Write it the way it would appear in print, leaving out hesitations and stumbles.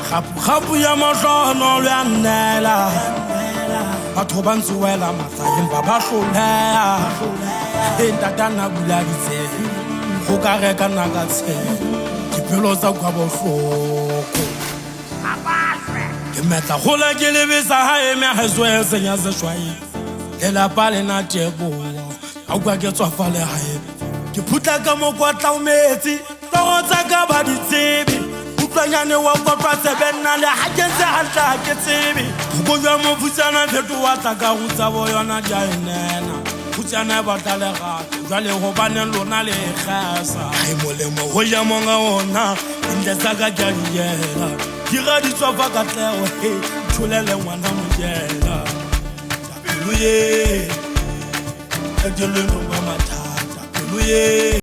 Gapu ya majono le annela batho ba ntsuela matsaeng ba ba hloleha e ntatana bula ditse go ka reka naka tse dipelo tsa kwa bohloko ke metla go le ke lebisa ha e me heso e senya seshwai le la pale na tebo a kwa ke tswa fa le hae ke phutla ka mo kwa tlaumetse tlo tsa ka ba ditsebi utlwanyane wa kwa tsebena le ha ke ntse hantla ke tsebe go jwa mo futsana pheto wa tla ka go tsa bo yona ja enena futsana ba tla le ga jwale go baneng lona le khasa ai molemo go ja monga ona ntle tsa ka ja diela dira di tswa fa ka tleo he thulele ngwana mojela pelo ye e dilelo ba mathata pelo ye